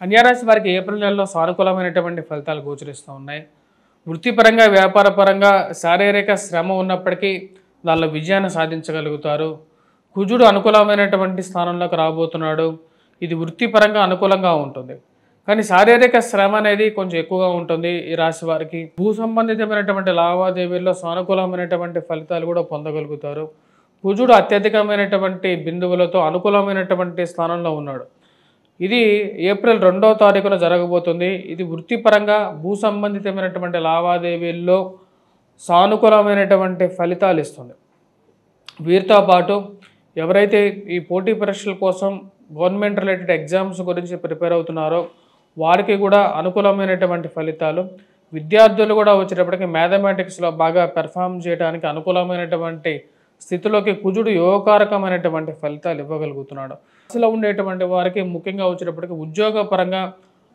కన్యారాశి వారికి ఏప్రిల్ నెలలో సానుకూలమైనటువంటి ఫలితాలు గోచరిస్తూ ఉన్నాయి. వృత్తిపరంగా, వ్యాపారపరంగా శారీరక శ్రమ ఉన్నప్పటికీ దానిలో విజయాన్ని సాధించగలుగుతారు. కుజుడు అనుకూలమైనటువంటి స్థానంలోకి రాబోతున్నాడు. ఇది వృత్తిపరంగా అనుకూలంగా ఉంటుంది. కానీ శారీరక శ్రమ అనేది కొంచెం ఎక్కువగా ఉంటుంది. ఈ రాశి వారికి భూ సంబంధితమైనటువంటి లావాదేవీల్లో సానుకూలమైనటువంటి ఫలితాలు కూడా పొందగలుగుతారు. కుజుడు అత్యధికమైనటువంటి బిందువులతో అనుకూలమైనటువంటి స్థానంలో ఉన్నాడు. ఇది ఏప్రిల్ 2వ తారీఖున జరగబోతుంది. ఇది వృత్తిపరంగా భూ సంబంధితమైనటువంటి లావాదేవీల్లో సానుకూలమైనటువంటి ఫలితాలు ఇస్తుంది. వీరితో పాటు ఎవరైతే ఈ పోటీ పరీక్షల కోసం గవర్నమెంట్ రిలేటెడ్ ఎగ్జామ్స్ గురించి ప్రిపేర్ అవుతున్నారో వారికి కూడా అనుకూలమైనటువంటి ఫలితాలు, విద్యార్థులు కూడా వచ్చేటప్పటికి మ్యాథమెటిక్స్లో బాగా పెర్ఫామ్ చేయడానికి అనుకూలమైనటువంటి స్థితిలోకి కుజుడు యోగకారకమైనటువంటి ఫలితాలు ఇవ్వగలుగుతున్నాడు. అసలు ఉండేటువంటి వారికి ముఖ్యంగా వచ్చేటప్పటికి ఉద్యోగపరంగా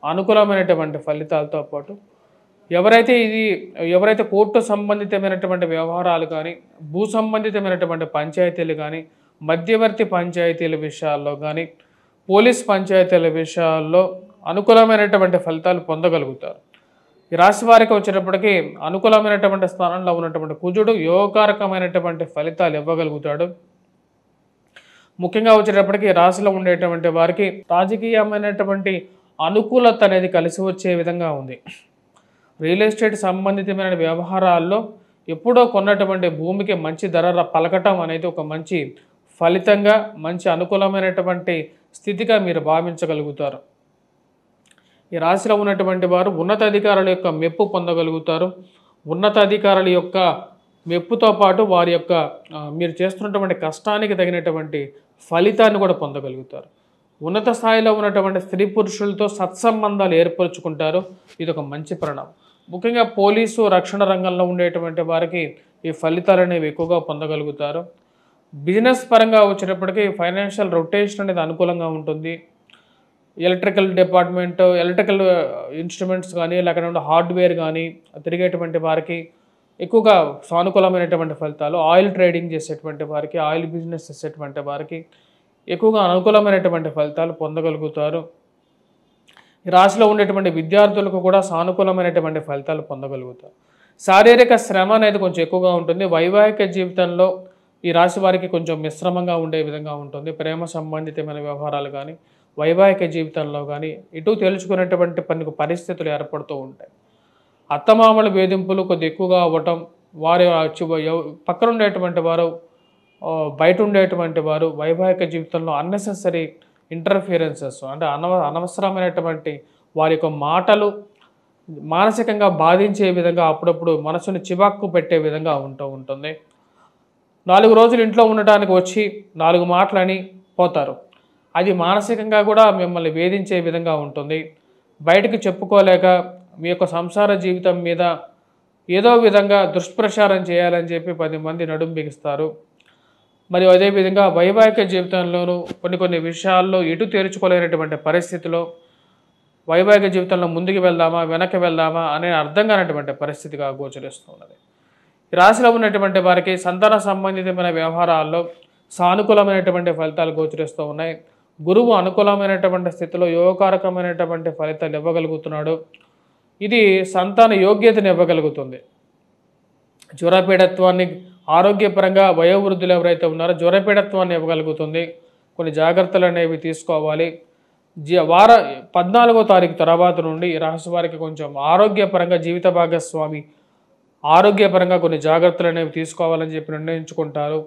అనుకూలమైనటువంటి ఫలితాలతో పాటు ఎవరైతే కోర్టు సంబంధితమైనటువంటి వ్యవహారాలు కానీ, భూ సంబంధితమైనటువంటి పంచాయతీలు కానీ, మధ్యవర్తి పంచాయతీల విషయాల్లో కానీ, పోలీస్ పంచాయతీల విషయాల్లో అనుకూలమైనటువంటి ఫలితాలు పొందగలుగుతారు. ఈ రాశి వారికి వచ్చేటప్పటికి అనుకూలమైనటువంటి స్థానంలో ఉన్నటువంటి కుజుడు యోగకారకమైనటువంటి ఫలితాలు ఇవ్వగలుగుతాడు. ముఖ్యంగా వచ్చేటప్పటికి రాశిలో ఉండేటువంటి వారికి రాజకీయమైనటువంటి అనుకూలత అనేది కలిసి వచ్చే విధంగా ఉంది. రియల్ ఎస్టేట్ సంబంధితమైన వ్యవహారాల్లో ఎప్పుడో కొన్నటువంటి భూమికి మంచి ధర పలకటం అనేది ఒక మంచి ఫలితంగా, మంచి అనుకూలమైనటువంటి స్థితిగా మీరు భావించగలుగుతారు. ఈ రాశిలో ఉన్నటువంటి వారు ఉన్నతాధికారుల యొక్క మెప్పు పొందగలుగుతారు. ఉన్నతాధికారుల యొక్క మెప్పుతో పాటు వారి యొక్క మీరు చేస్తున్నటువంటి కష్టానికి తగినటువంటి ఫలితాన్ని కూడా పొందగలుగుతారు. ఉన్నత స్థాయిలో ఉన్నటువంటి స్త్రీ పురుషులతో సత్సంబంధాలు ఏర్పరచుకుంటారు. ఇది ఒక మంచి పరిణామం. ముఖ్యంగా పోలీసు, రక్షణ రంగంలో ఉండేటువంటి వారికి ఈ ఫలితాలు అనేవి ఎక్కువగా పొందగలుగుతారు. బిజినెస్ పరంగా వచ్చేటప్పటికి ఫైనాన్షియల్ రొటేషన్ అనేది అనుకూలంగా ఉంటుంది. ఎలక్ట్రికల్ డిపార్ట్మెంట్, ఎలక్ట్రికల్ ఇన్స్ట్రుమెంట్స్ కానీ, లేకపోతే హార్డ్వేర్ కానీ తిరిగేటువంటి వారికి ఎక్కువగా సానుకూలమైనటువంటి ఫలితాలు, ఆయిల్ ట్రేడింగ్ చేసేటువంటి వారికి, ఆయిల్ బిజినెస్ చేసేటువంటి వారికి ఎక్కువగా అనుకూలమైనటువంటి ఫలితాలు పొందగలుగుతారు. ఈ రాశిలో ఉండేటువంటి విద్యార్థులకు కూడా సానుకూలమైనటువంటి ఫలితాలు పొందగలుగుతారు. శారీరక శ్రమ అనేది కొంచెం ఎక్కువగా ఉంటుంది. వైవాహిక జీవితంలో ఈ రాశి వారికి కొంచెం మిశ్రమంగా ఉండే విధంగా ఉంటుంది. ప్రేమ సంబంధితమైన వ్యవహారాలు కానీ, వైవాహిక జీవితంలో కానీ ఇటు తేల్చుకునేటువంటి పరిస్థితులు ఏర్పడుతూ ఉంటాయి. అత్తమామల వేధింపులు కొద్ది ఎక్కువగా అవ్వటం, వారి పక్కన ఉండేటువంటి వారు, బయట ఉండేటువంటి వారు వైవాహిక జీవితంలో అన్నెసెసరీ ఇంటర్ఫియరెన్సెస్ అంటే అనవసరమైనటువంటి వారి యొక్క మాటలు మానసికంగా బాధించే విధంగా అప్పుడప్పుడు మనసుని చివాక్కు పెట్టే విధంగా ఉంటుంది. 4 రోజులు ఇంట్లో ఉండటానికి వచ్చి 4 మాటలని పోతారు. అది మానసికంగా కూడా మిమ్మల్ని వేధించే విధంగా ఉంటుంది. బయటకు చెప్పుకోలేక మీ యొక్క సంసార జీవితం మీద ఏదో విధంగా దుష్ప్రచారం చేయాలని చెప్పి 10 మంది నడుం బిగిస్తారు. మరియు అదేవిధంగా వైవాహిక జీవితంలోనూ కొన్ని విషయాల్లో ఎటు తేల్చుకోలేనటువంటి పరిస్థితిలో వైవాహిక జీవితంలో ముందుకు వెళ్దామా, వెనక్కి వెళ్దామా అనే అర్థం కానటువంటి పరిస్థితిగా గోచరిస్తున్నది. ఈ రాశిలో ఉన్నటువంటి వారికి సంతాన సంబంధితమైన వ్యవహారాల్లో సానుకూలమైనటువంటి ఫలితాలు గోచరిస్తూ ఉన్నాయి. గురువు అనుకూలమైనటువంటి స్థితిలో యోగకారకమైనటువంటి ఫలితాలు ఇవ్వగలుగుతున్నాడు. ఇది సంతాన యోగ్యతను ఇవ్వగలుగుతుంది. జ్వరపీడత్వాన్ని ఆరోగ్యపరంగా వయోవృద్ధులు ఎవరైతే ఉన్నారో జ్వరపీడత్వాన్ని ఇవ్వగలుగుతుంది. కొన్ని జాగ్రత్తలు అనేవి తీసుకోవాలి. 14వ తారీఖు తర్వాత నుండి ఈ రాశి వారికి కొంచెం ఆరోగ్యపరంగా జీవిత భాగస్వామి ఆరోగ్యపరంగా కొన్ని జాగ్రత్తలు అనేవి తీసుకోవాలని చెప్పి నిర్ణయించుకుంటారు.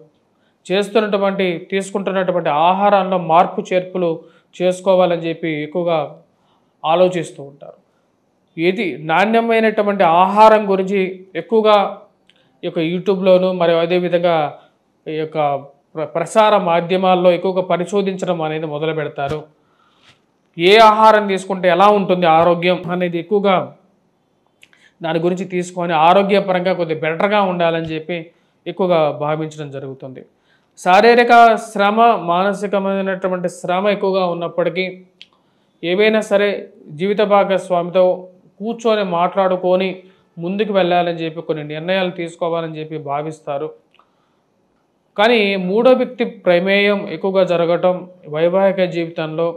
తీసుకుంటున్నటువంటి ఆహారంలో మార్పు చేర్పులు చేసుకోవాలని చెప్పి ఎక్కువగా ఆలోచిస్తూ ఉంటారు. ఏది నాణ్యమైనటువంటి ఆహారం గురించి ఎక్కువగా ఈ యొక్క యూట్యూబ్లోను మరియు అదేవిధంగా ఈ యొక్క ప్రసార మాధ్యమాల్లో ఎక్కువగా పరిశోధించడం అనేది మొదలు పెడతారు. ఏ ఆహారం తీసుకుంటే ఎలా ఉంటుంది ఆరోగ్యం అనేది ఎక్కువగా దాని గురించి తీసుకొని ఆరోగ్యపరంగా కొద్దిగా బెటర్గా ఉండాలని చెప్పి ఎక్కువగా భావించడం జరుగుతుంది. శారీరక శ్రమ, మానసికమైనటువంటి శ్రమ ఎక్కువగా ఉన్నప్పటికీ ఏవైనా సరే జీవిత భాగస్వామితో కూర్చొని మాట్లాడుకొని ముందుకు వెళ్ళాలని చెప్పి కొన్ని నిర్ణయాలు తీసుకోవాలని చెప్పి భావిస్తారు. కానీ మూడో వ్యక్తి ప్రమేయం ఎక్కువగా జరగటం వైవాహిక జీవితంలో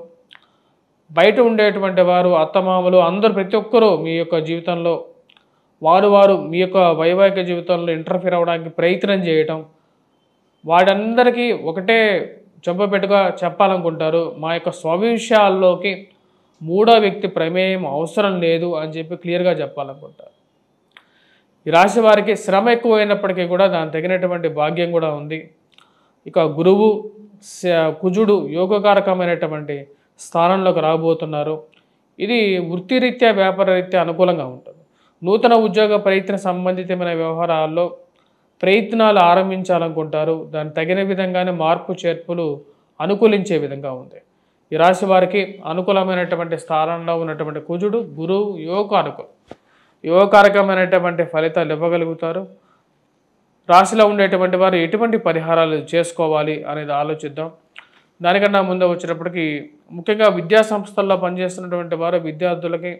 బయట ఉండేటువంటి వారు అత్తమామలు అందరూ ప్రతి ఒక్కరూ మీ యొక్క జీవితంలో వారు మీ యొక్క వైవాహిక జీవితంలో ఇంటర్ఫీర్ అవ్వడానికి ప్రయత్నం చేయటం, వాడందరికీ ఒకటే చెంపపెట్టుగా చెప్పాలనుకుంటారు, మా యొక్క స్వవిషయాల్లోకి మూడో వ్యక్తి ప్రమేయం అవసరం లేదు అని చెప్పి క్లియర్గా చెప్పాలనుకుంటారు. ఈ రాశి వారికి శ్రమ ఎక్కువైనప్పటికీ కూడా దానికి తగినటువంటి భాగ్యం కూడా ఉంది. ఇక గురువు కుజుడు యోగకారకమైనటువంటి స్థానంలోకి రాబోతున్నారు. ఇది వృత్తిరీత్యా వ్యాపారరీత్యా అనుకూలంగా ఉంటుంది. నూతన ఉద్యోగ ప్రయత్న సంబంధితమైన వ్యవహారాల్లో ప్రయత్నాలు ఆరంభించాలనుకుంటారు. దానికి తగిన విధంగానే మార్పు చేర్పులు అనుకూలించే విధంగా ఉంది. ఈ రాశి వారికి అనుకూలమైనటువంటి స్థానంలో ఉన్నటువంటి కుజుడు గురువు యోగకారకమైనటువంటి ఫలితాలు ఇవ్వగలుగుతారు. రాశిలో ఉండేటువంటి వారు ఎటువంటి పరిహారాలు చేసుకోవాలి అనేది ఆలోచిద్దాం. దానికన్నా ముందు వచ్చేటప్పటికి ముఖ్యంగా విద్యా సంస్థల్లో పనిచేస్తున్నటువంటి వారు విద్యార్థులకి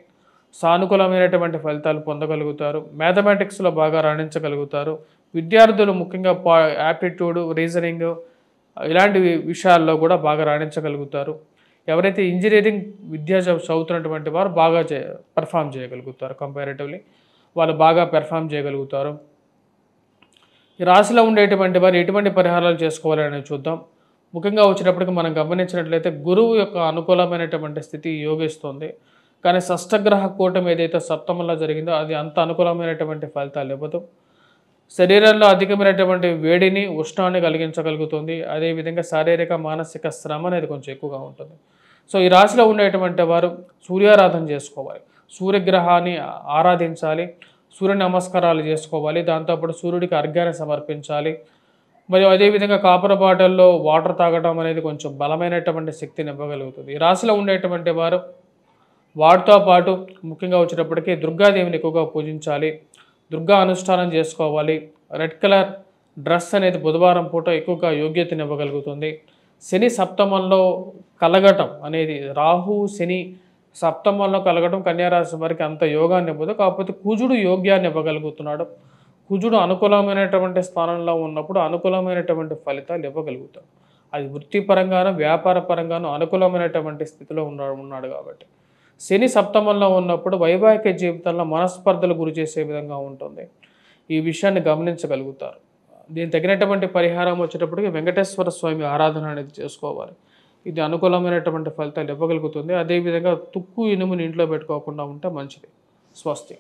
సానుకూలమైనటువంటి ఫలితాలు పొందగలుగుతారు. మ్యాథమెటిక్స్లో బాగా రాణించగలుగుతారు. విద్యార్థులు ముఖ్యంగా యాప్టిట్యూడ్, రీజనింగ్ ఇలాంటి విషయాల్లో కూడా బాగా రాణించగలుగుతారు. ఎవరైతే ఇంజనీరింగ్ విద్య చదువుతున్నటువంటి వారు బాగా పెర్ఫామ్ చేయగలుగుతారు. కంపారిటివ్లీ వాళ్ళు బాగా పెర్ఫామ్ చేయగలుగుతారు. ఈ రాశిలో ఉండేటువంటి వారు ఎటువంటి పరిహారాలు చేసుకోవాలి అనేది చూద్దాం. ముఖ్యంగా వచ్చేటప్పటికి మనం గమనించినట్లయితే గురువు యొక్క అనుకూలమైనటువంటి స్థితి యోగిస్తుంది. కానీ షష్టగ్రహ కూటమి ఏదైతే సప్తమంలో జరిగిందో అది అంత అనుకూలమైనటువంటి ఫలితాలు ఇవ్వదు. శరీరంలో అధికమైనటువంటి వేడిని, ఉష్ణాన్ని కలిగించగలుగుతుంది. అదేవిధంగా శారీరక మానసిక శ్రమ అనేది కొంచెం ఎక్కువగా ఉంటుంది. సో ఈ రాశిలో ఉండేటువంటి వారు సూర్యారాధన చేసుకోవాలి, సూర్యగ్రహాన్ని ఆరాధించాలి, సూర్య నమస్కారాలు చేసుకోవాలి. దాంతోపాటు సూర్యుడికి అర్ఘ్యాన్ని సమర్పించాలి. మరియు అదేవిధంగా కాపర బాటల్లో వాటర్ తాగడం అనేది కొంచెం బలమైనటువంటి శక్తిని ఇవ్వగలుగుతుంది. ఈ రాశిలో ఉండేటువంటి వారు వాటితో పాటు ముఖ్యంగా వచ్చేటప్పటికి దుర్గాదేవిని ఎక్కువగా పూజించాలి, దుర్గా అనుష్ఠానం చేసుకోవాలి. రెడ్ కలర్ డ్రెస్ అనేది బుధవారం పూట ఎక్కువగా యోగ్యతని ఇవ్వగలుగుతుంది. శని సప్తమంలో కలగటం అనేది, రాహు శని సప్తమంలో కలగటం కన్యారాశి వారికి అంత యోగాన్ని ఇవ్వదు. కాకపోతే కుజుడు యోగ్యాన్ని ఇవ్వగలుగుతున్నాడు. కుజుడు అనుకూలమైనటువంటి స్థానంలో ఉన్నప్పుడు అనుకూలమైనటువంటి ఫలితాలు ఇవ్వగలుగుతాడు. అది వృత్తిపరంగాను వ్యాపార పరంగాను అనుకూలమైనటువంటి స్థితిలో ఉన్నాడు కాబట్టి. శని సప్తమంలో ఉన్నప్పుడు వైవాహిక జీవితంలో మనస్పర్ధలు గురి చేసే విధంగా ఉంటుంది. ఈ విషయాన్ని గమనించగలుగుతారు. దీనికి తగినటువంటి పరిహారం వచ్చేటప్పటికి వెంకటేశ్వర స్వామి ఆరాధన అనేది చేసుకోవాలి. ఇది అనుకూలమైనటువంటి ఫలితాలు ఇవ్వగలుగుతుంది. అదేవిధంగా తుక్కు ఇనుముని ఇంట్లో పెట్టుకోకుండా ఉంటే మంచిది. స్వస్తి.